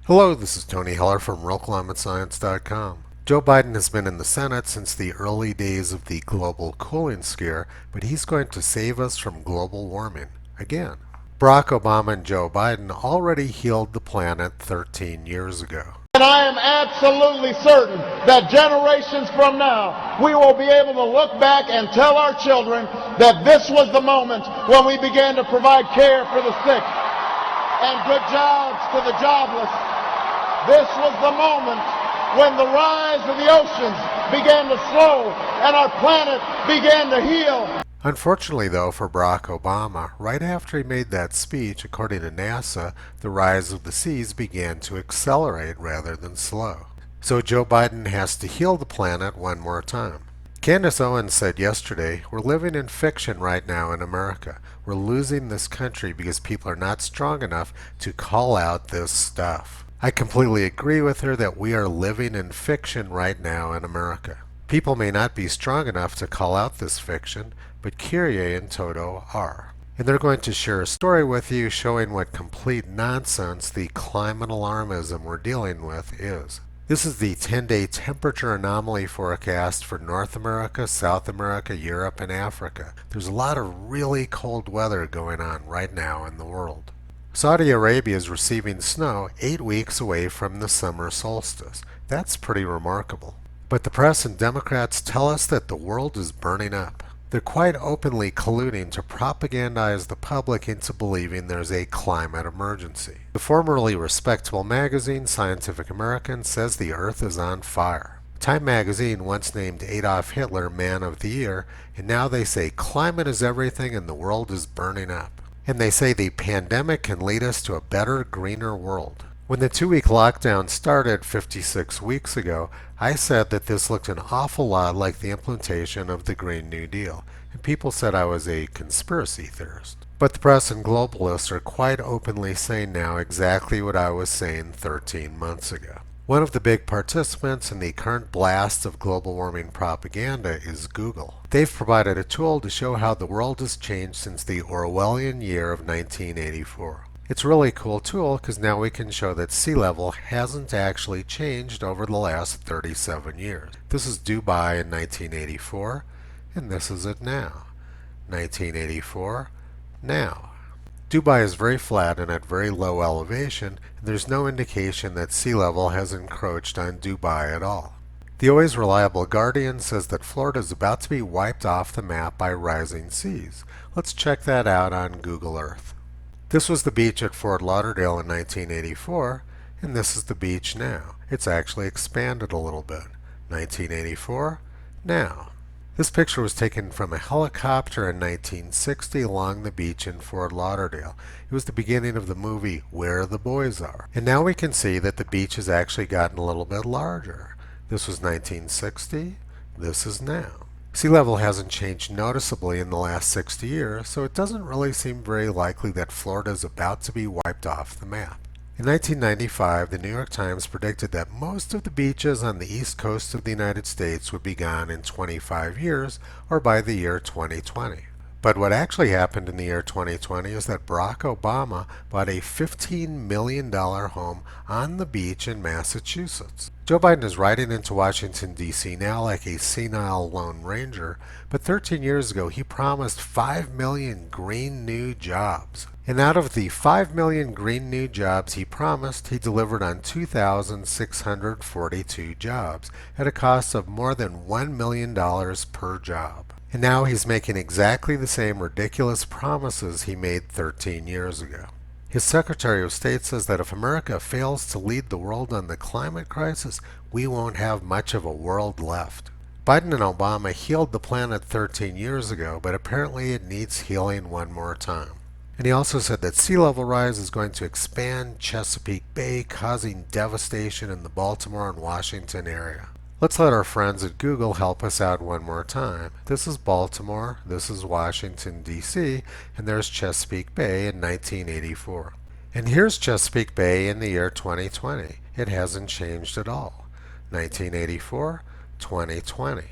Hello, this is Tony Heller from RealClimateScience.com. Joe Biden has been in the Senate since the early days of the global cooling scare, but he's going to save us from global warming again. Barack Obama and Joe Biden already healed the planet 13 years ago. And I am absolutely certain that generations from now, we will be able to look back and tell our children that this was the moment when we began to provide care for the sick and good jobs to the jobless. This was the moment when the rise of the oceans began to slow and our planet began to heal. Unfortunately, though, for Barack Obama, right after he made that speech, according to NASA, the rise of the seas began to accelerate rather than slow. So Joe Biden has to heal the planet one more time. Candace Owens said yesterday, "We're living in fiction right now in America. We're losing this country because people are not strong enough to call out this stuff." I completely agree with her that we are living in fiction right now in America. People may not be strong enough to call out this fiction, but Kyrie and Toto are. And they're going to share a story with you showing what complete nonsense the climate alarmism we're dealing with is. This is the 10-day temperature anomaly forecast for North America, South America, Europe, and Africa. There's a lot of really cold weather going on right now in the world. Saudi Arabia is receiving snow 8 weeks away from the summer solstice. That's pretty remarkable. But the press and Democrats tell us that the world is burning up. They're quite openly colluding to propagandize the public into believing there's a climate emergency. The formerly respectable magazine Scientific American says the Earth is on fire. Time magazine once named Adolf Hitler Man of the Year, and now they say climate is everything and the world is burning up. And they say the pandemic can lead us to a better, greener world. When the 2-week lockdown started 56 weeks ago, I said that this looked an awful lot like the implementation of the Green New Deal, and people said I was a conspiracy theorist. But the press and globalists are quite openly saying now exactly what I was saying 13 months ago. One of the big participants in the current blast of global warming propaganda is Google. They've provided a tool to show how the world has changed since the Orwellian year of 1984. It's a really cool tool because now we can show that sea level hasn't actually changed over the last 37 years. This is Dubai in 1984, and this is it now. 1984, now. Dubai is very flat and at very low elevation, and there's no indication that sea level has encroached on Dubai at all. The always reliable Guardian says that Florida is about to be wiped off the map by rising seas. Let's check that out on Google Earth. This was the beach at Fort Lauderdale in 1984, and this is the beach now. It's actually expanded a little bit. 1984, now. This picture was taken from a helicopter in 1960 along the beach in Fort Lauderdale. It was the beginning of the movie Where the Boys Are. And now we can see that the beach has actually gotten a little bit larger. This was 1960, this is now. Sea level hasn't changed noticeably in the last 60 years, so it doesn't really seem very likely that Florida is about to be wiped off the map. In 1995, the New York Times predicted that most of the beaches on the east coast of the United States would be gone in 25 years, or by the year 2020. But what actually happened in the year 2020 is that Barack Obama bought a $15 million home on the beach in Massachusetts. Joe Biden is riding into Washington, D.C. now like a senile Lone Ranger, but 13 years ago he promised 5 million green new jobs. And out of the 5 million green new jobs he promised, he delivered on 2,642 jobs at a cost of more than $1 million per job. And now he's making exactly the same ridiculous promises he made 13 years ago. His Secretary of State says that if America fails to lead the world on the climate crisis, we won't have much of a world left. Biden and Obama healed the planet 13 years ago, but apparently it needs healing one more time. And he also said that sea level rise is going to expand Chesapeake Bay, causing devastation in the Baltimore and Washington area. Let's let our friends at Google help us out one more time. This is Baltimore, this is Washington, D.C., and there's Chesapeake Bay in 1984. And here's Chesapeake Bay in the year 2020. It hasn't changed at all. 1984, 2020.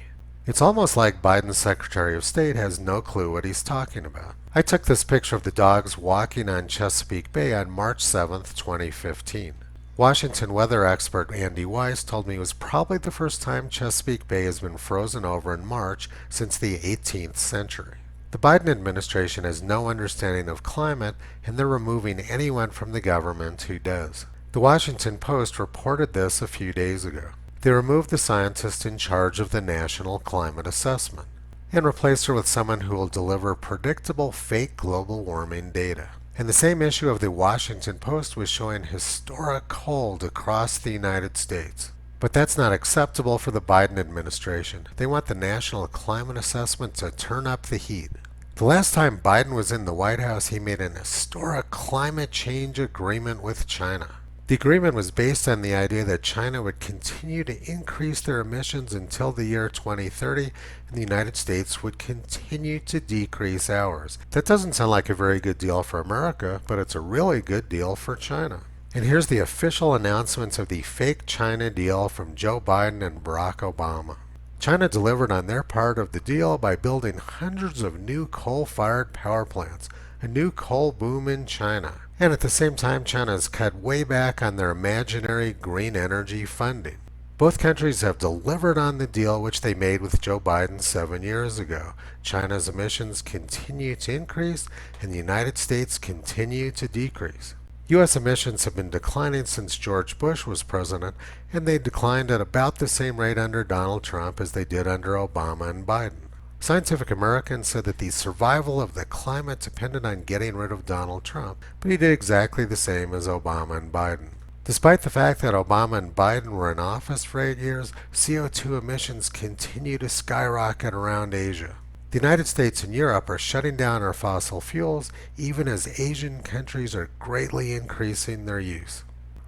It's almost like Biden's Secretary of State has no clue what he's talking about. I took this picture of the dogs walking on Chesapeake Bay on March 7th, 2015. Washington weather expert Andy Weiss told me it was probably the first time Chesapeake Bay has been frozen over in March since the 18th century. The Biden administration has no understanding of climate, and they're removing anyone from the government who does. The Washington Post reported this a few days ago. They removed the scientist in charge of the National Climate Assessment and replaced her with someone who will deliver predictable fake global warming data. And the same issue of the Washington Post was showing historic cold across the United States. But that's not acceptable for the Biden administration. They want the National Climate Assessment to turn up the heat. The last time Biden was in the White House, he made an historic climate change agreement with China. The agreement was based on the idea that China would continue to increase their emissions until the year 2030, and the United States would continue to decrease ours. That doesn't sound like a very good deal for America, but it's a really good deal for China. And here's the official announcements of the fake China deal from Joe Biden and Barack Obama. China delivered on their part of the deal by building hundreds of new coal-fired power plants, a new coal boom in China. And at the same time, China has cut way back on their imaginary green energy funding. Both countries have delivered on the deal which they made with Joe Biden 7 years ago. China's emissions continue to increase, and the United States continue to decrease. U.S. emissions have been declining since George Bush was president, and they declined at about the same rate under Donald Trump as they did under Obama and Biden. Scientific American said that the survival of the climate depended on getting rid of Donald Trump, but he did exactly the same as Obama and Biden. Despite the fact that Obama and Biden were in office for 8 years, CO2 emissions continue to skyrocket around Asia. The United States and Europe are shutting down our fossil fuels, even as Asian countries are greatly increasing their use.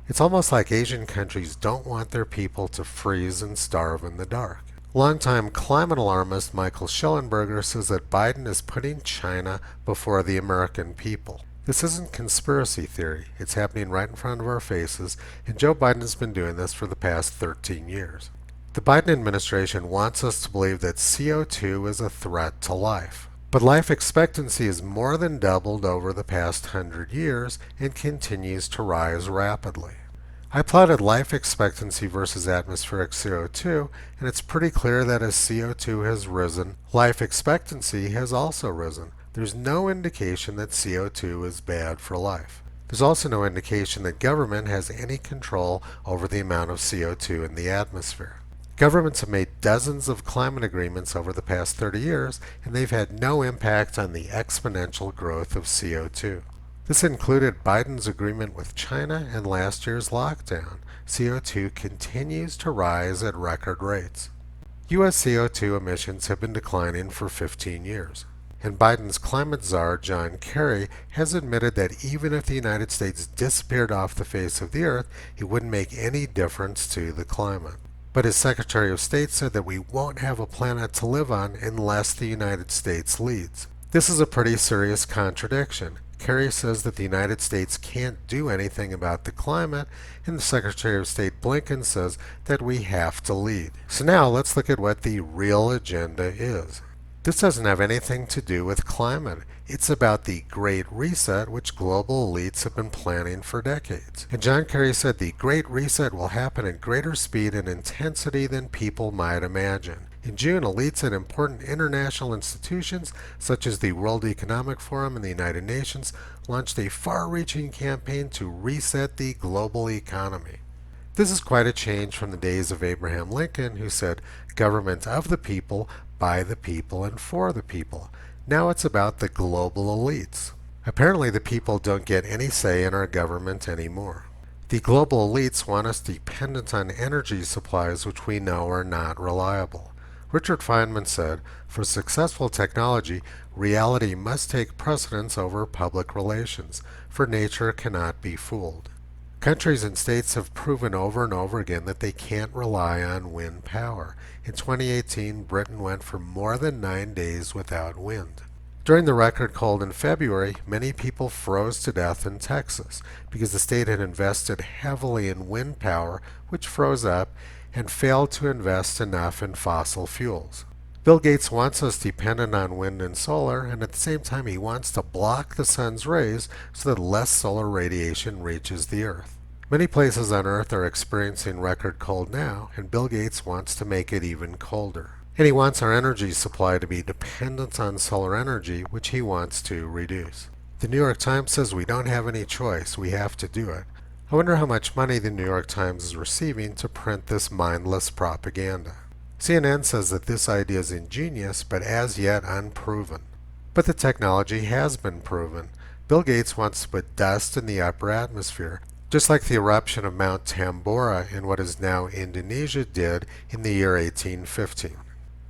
It's almost like Asian countries don't want their people to freeze and starve in the dark. Longtime climate alarmist Michael Schellenberger says that Biden is putting China before the American people. This isn't conspiracy theory. It's happening right in front of our faces, and Joe Biden has been doing this for the past 13 years. The Biden administration wants us to believe that CO2 is a threat to life. But life expectancy has more than doubled over the past 100 years and continues to rise rapidly. I plotted life expectancy versus atmospheric CO2, and it's pretty clear that as CO2 has risen, life expectancy has also risen. There's no indication that CO2 is bad for life. There's also no indication that government has any control over the amount of CO2 in the atmosphere. Governments have made dozens of climate agreements over the past 30 years, and they've had no impact on the exponential growth of CO2. This included Biden's agreement with China and last year's lockdown. CO2 continues to rise at record rates. U.S. CO2 emissions have been declining for 15 years. And Biden's climate czar, John Kerry, has admitted that even if the United States disappeared off the face of the earth, it wouldn't make any difference to the climate. But his Secretary of State said that we won't have a planet to live on unless the United States leads. This is a pretty serious contradiction. Kerry says that the United States can't do anything about the climate, and the Secretary of State Blinken says that we have to lead. So now let's look at what the real agenda is. This doesn't have anything to do with climate. It's about the Great Reset, which global elites have been planning for decades. And John Kerry said the Great Reset will happen at greater speed and intensity than people might imagine. In June, elites at important international institutions, such as the World Economic Forum and the United Nations, launched a far-reaching campaign to reset the global economy. This is quite a change from the days of Abraham Lincoln, who said, "Government of the people, by the people, and for the people." Now it's about the global elites. Apparently the people don't get any say in our government anymore. The global elites want us dependent on energy supplies which we know are not reliable. Richard Feynman said, "For successful technology, reality must take precedence over public relations, for nature cannot be fooled." Countries and states have proven over and over again that they can't rely on wind power. In 2018, Britain went for more than 9 days without wind. During the record cold in February, many people froze to death in Texas because the state had invested heavily in wind power, which froze up, and failed to invest enough in fossil fuels. Bill Gates wants us dependent on wind and solar, and at the same time he wants to block the sun's rays so that less solar radiation reaches the earth. Many places on Earth are experiencing record cold now, and Bill Gates wants to make it even colder. And he wants our energy supply to be dependent on solar energy, which he wants to reduce. The New York Times says we don't have any choice, we have to do it. I wonder how much money the New York Times is receiving to print this mindless propaganda. CNN says that this idea is ingenious, but as yet unproven. But the technology has been proven. Bill Gates wants to put dust in the upper atmosphere, just like the eruption of Mount Tambora in what is now Indonesia did in the year 1815.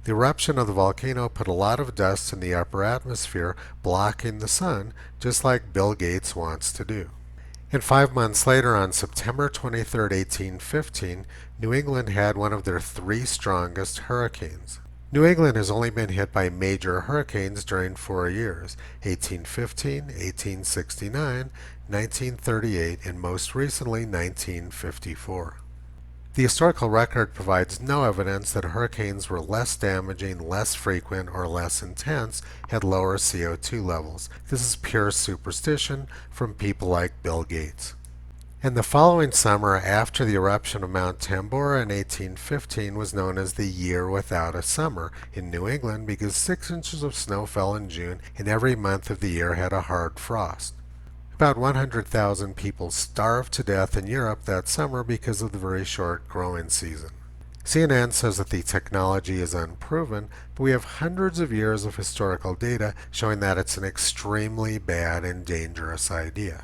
The eruption of the volcano put a lot of dust in the upper atmosphere, blocking the sun, just like Bill Gates wants to do. And 5 months later, on September 23, 1815, New England had one of their 3 strongest hurricanes. New England has only been hit by major hurricanes during 4 years, 1815, 1869, 1938, and most recently 1954. The historical record provides no evidence that hurricanes were less damaging, less frequent, or less intense at lower CO2 levels. This is pure superstition from people like Bill Gates. And the following summer, after the eruption of Mount Tambora in 1815, was known as the Year Without a Summer in New England because 6 inches of snow fell in June and every month of the year had a hard frost. About 100,000 people starved to death in Europe that summer because of the very short growing season. CNN says that the technology is unproven, but we have hundreds of years of historical data showing that it's an extremely bad and dangerous idea.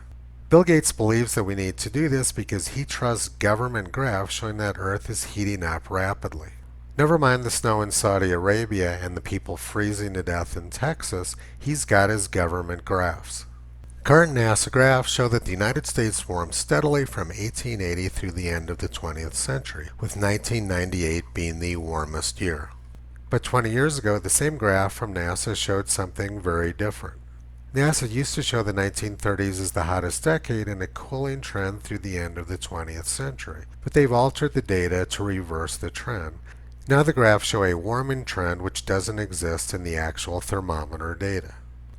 Bill Gates believes that we need to do this because he trusts government graphs showing that Earth is heating up rapidly. Never mind the snow in Saudi Arabia and the people freezing to death in Texas, he's got his government graphs. Current NASA graphs show that the United States warmed steadily from 1880 through the end of the 20th century, with 1998 being the warmest year. But 20 years ago, the same graph from NASA showed something very different. NASA used to show the 1930s as the hottest decade and a cooling trend through the end of the 20th century, but they've altered the data to reverse the trend. Now the graphs show a warming trend which doesn't exist in the actual thermometer data.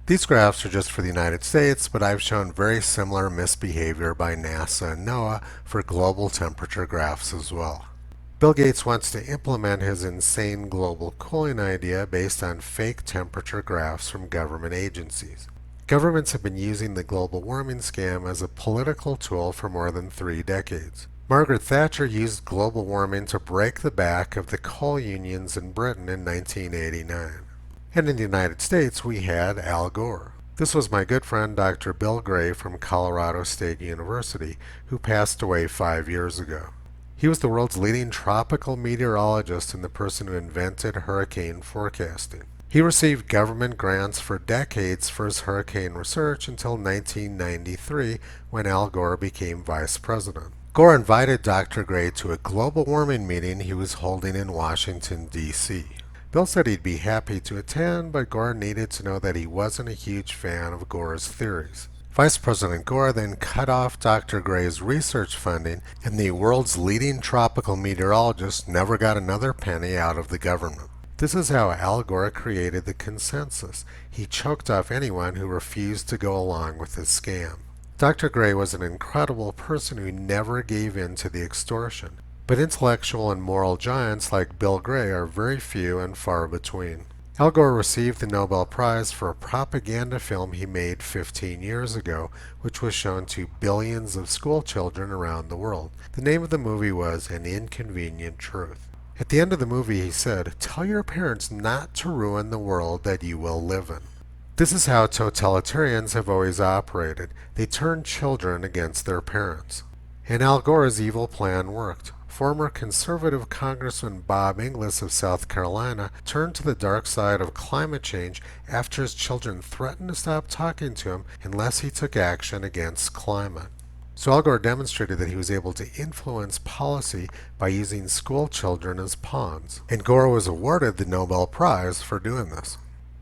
These graphs are just for the United States, but I've shown very similar misbehavior by NASA and NOAA for global temperature graphs as well. Bill Gates wants to implement his insane global cooling idea based on fake temperature graphs from government agencies. Governments have been using the global warming scam as a political tool for more than 3 decades. Margaret Thatcher used global warming to break the back of the coal unions in Britain in 1989. And in the United States, we had Al Gore. This was my good friend Dr. Bill Gray from Colorado State University, who passed away 5 years ago. He was the world's leading tropical meteorologist and the person who invented hurricane forecasting. He received government grants for decades for his hurricane research until 1993, when Al Gore became vice president. Gore invited Dr. Gray to a global warming meeting he was holding in Washington, D.C. Bill said he'd be happy to attend, but Gore needed to know that he wasn't a huge fan of Gore's theories. Vice President Gore then cut off Dr. Gray's research funding, and the world's leading tropical meteorologist never got another penny out of the government. This is how Al Gore created the consensus. He choked off anyone who refused to go along with his scam. Dr. Gray was an incredible person who never gave in to the extortion. But intellectual and moral giants like Bill Gray are very few and far between. Al Gore received the Nobel Prize for a propaganda film he made 15 years ago, which was shown to billions of school children around the world. The name of the movie was An Inconvenient Truth. At the end of the movie he said, "Tell your parents not to ruin the world that you will live in." This is how totalitarians have always operated. They turn children against their parents. And Al Gore's evil plan worked. Former conservative Congressman Bob Inglis of South Carolina turned to the dark side of climate change after his children threatened to stop talking to him unless he took action against climate. So Al Gore demonstrated that he was able to influence policy by using school children as pawns, and Gore was awarded the Nobel Prize for doing this.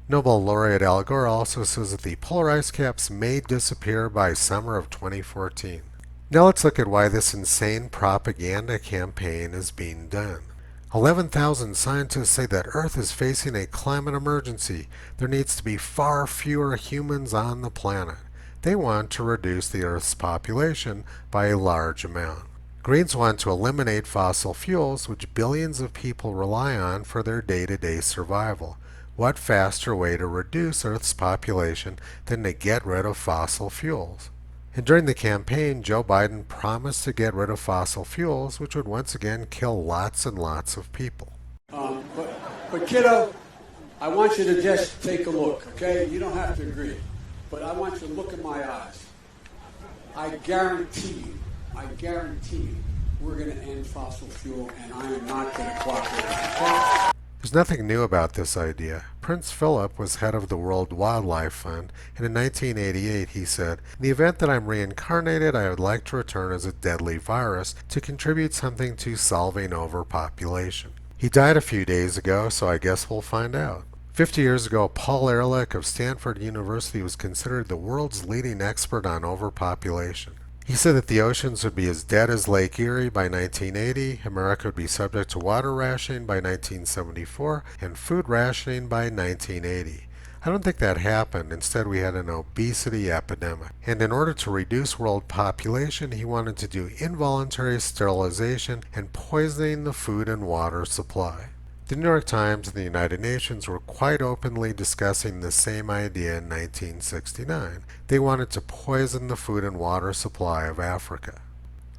Nobel laureate Al Gore also says that the polar ice caps may disappear by summer of 2014. Now let's look at why this insane propaganda campaign is being done. 11,000 scientists say that Earth is facing a climate emergency. There needs to be far fewer humans on the planet. They want to reduce the Earth's population by a large amount. Greens want to eliminate fossil fuels, which billions of people rely on for their day-to-day survival. What faster way to reduce Earth's population than to get rid of fossil fuels? And during the campaign, Joe Biden promised to get rid of fossil fuels, which would once again kill lots and lots of people. But kiddo, I want you to just take a look, okay? You don't have to agree, but I want you to look in my eyes. I guarantee you, we're going to end fossil fuel, and I am not going to cooperate. Okay? There's nothing new about this idea. Prince Philip was head of the World Wildlife Fund, and in 1988 he said, "In the event that I'm reincarnated, I would like to return as a deadly virus to contribute something to solving overpopulation." He died a few days ago, so I guess we'll find out. 50 years ago, Paul Ehrlich of Stanford University was considered the world's leading expert on overpopulation. He said that the oceans would be as dead as Lake Erie by 1980, America would be subject to water rationing by 1974, and food rationing by 1980. I don't think that happened. Instead, we had an obesity epidemic. And in order to reduce world population, he wanted to do involuntary sterilization and poisoning the food and water supply. The New York Times and the United Nations were quite openly discussing the same idea in 1969. They wanted to poison the food and water supply of Africa.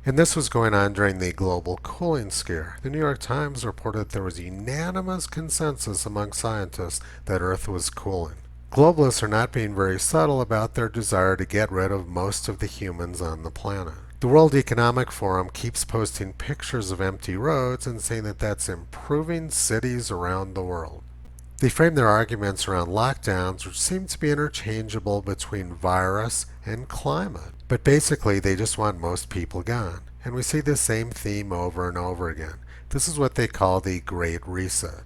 And this was going on during the global cooling scare. The New York Times reported that there was unanimous consensus among scientists that Earth was cooling. Globalists are not being very subtle about their desire to get rid of most of the humans on the planet. The World Economic Forum keeps posting pictures of empty roads and saying that that's improving cities around the world. They frame their arguments around lockdowns, which seem to be interchangeable between virus and climate. But basically, they just want most people gone. And we see the same theme over and over again. This is what they call the Great Reset.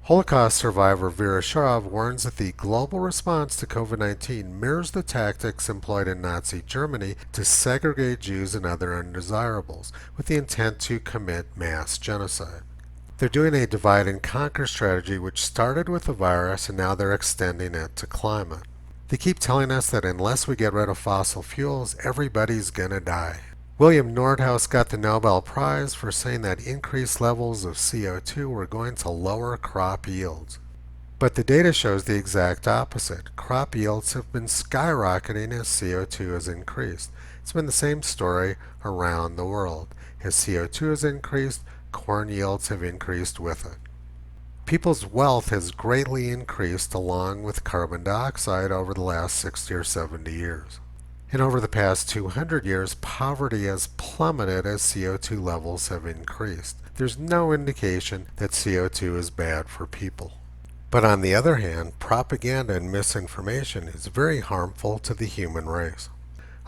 Holocaust survivor Vera Sharav warns that the global response to COVID-19 mirrors the tactics employed in Nazi Germany to segregate Jews and other undesirables, with the intent to commit mass genocide. They're doing a divide and conquer strategy which started with the virus and now they're extending it to climate. They keep telling us that unless we get rid of fossil fuels, everybody's gonna die. William Nordhaus got the Nobel Prize for saying that increased levels of CO2 were going to lower crop yields. But the data shows the exact opposite. Crop yields have been skyrocketing as CO2 has increased. It's been the same story around the world. As CO2 has increased, corn yields have increased with it. People's wealth has greatly increased along with carbon dioxide over the last 60 or 70 years. And over the past 200 years, poverty has plummeted as CO2 levels have increased. There's no indication that CO2 is bad for people. But on the other hand, propaganda and misinformation is very harmful to the human race.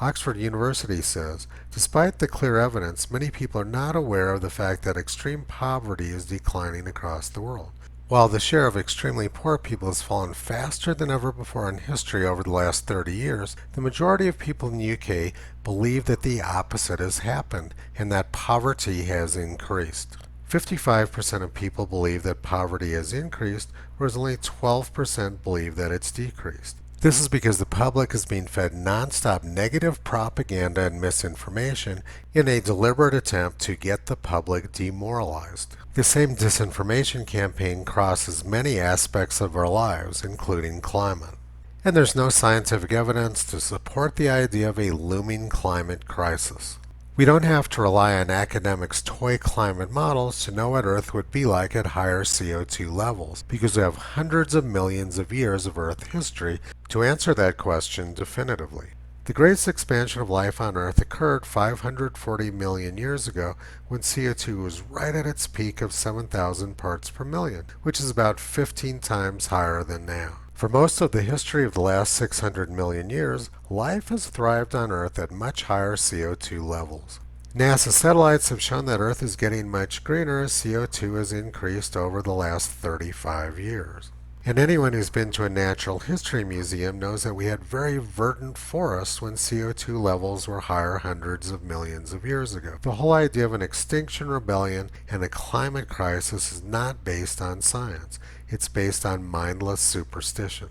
Oxford University says, despite the clear evidence, many people are not aware of the fact that extreme poverty is declining across the world. While the share of extremely poor people has fallen faster than ever before in history over the last 30 years, the majority of people in the UK believe that the opposite has happened and that poverty has increased. 55% of people believe that poverty has increased, whereas only 12% believe that it's decreased. This is because the public is being fed nonstop negative propaganda and misinformation in a deliberate attempt to get the public demoralized. The same disinformation campaign crosses many aspects of our lives, including climate. And there's no scientific evidence to support the idea of a looming climate crisis. We don't have to rely on academics' toy climate models to know what Earth would be like at higher CO2 levels, because we have hundreds of millions of years of Earth history to answer that question definitively. The greatest expansion of life on Earth occurred 540 million years ago when CO2 was right at its peak of 7,000 parts per million, which is about 15 times higher than now. For most of the history of the last 600 million years, life has thrived on Earth at much higher CO2 levels. NASA satellites have shown that Earth is getting much greener as CO2 has increased over the last 35 years. And anyone who's been to a natural history museum knows that we had very verdant forests when CO2 levels were higher hundreds of millions of years ago. The whole idea of an extinction rebellion and a climate crisis is not based on science. It's based on mindless superstition.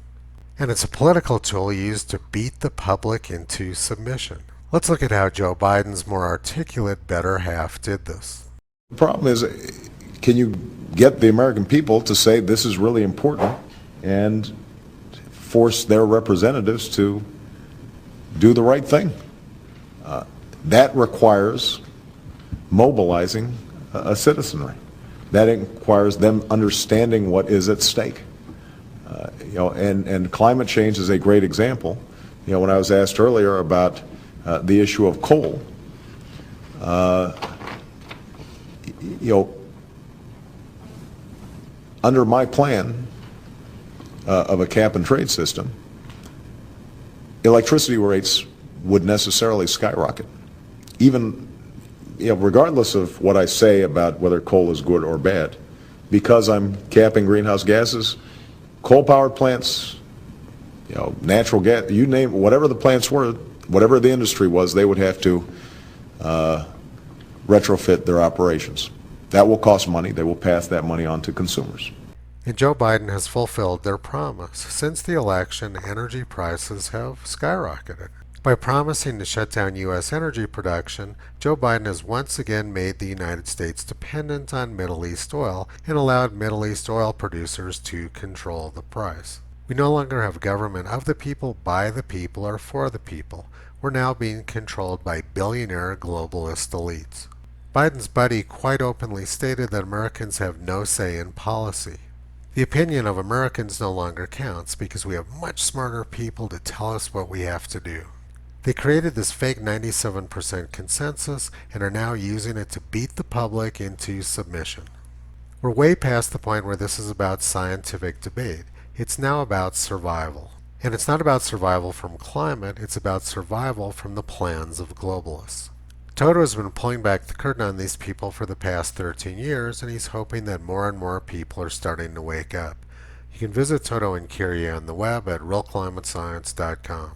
And it's a political tool used to beat the public into submission. Let's look at how Joe Biden's more articulate better half did this. The problem is, can you get the American people to say this is really important and force their representatives to do the right thing? That requires mobilizing a citizenry. That requires them understanding what is at stake. And climate change is a great example. When I was asked earlier about the issue of coal, under my plan of a cap and trade system, electricity rates would necessarily skyrocket. Even regardless of what I say about whether coal is good or bad, because I'm capping greenhouse gases, coal-powered plants, natural gas, you name it, whatever the plants were, whatever the industry was, they would have to retrofit their operations. That will cost money. They will pass that money on to consumers. And Joe Biden has fulfilled their promise. Since the election, energy prices have skyrocketed. By promising to shut down U.S. energy production, Joe Biden has once again made the United States dependent on Middle East oil and allowed Middle East oil producers to control the price. We no longer have government of the people, by the people, or for the people. We're now being controlled by billionaire globalist elites. Biden's buddy quite openly stated that Americans have no say in policy. The opinion of Americans no longer counts because we have much smarter people to tell us what we have to do. They created this fake 97% consensus and are now using it to beat the public into submission. We're way past the point where this is about scientific debate. It's now about survival. And it's not about survival from climate, it's about survival from the plans of globalists. Toto has been pulling back the curtain on these people for the past 13 years, and he's hoping that more and more people are starting to wake up. You can visit Toto and Kyrie on the web at realclimatescience.com.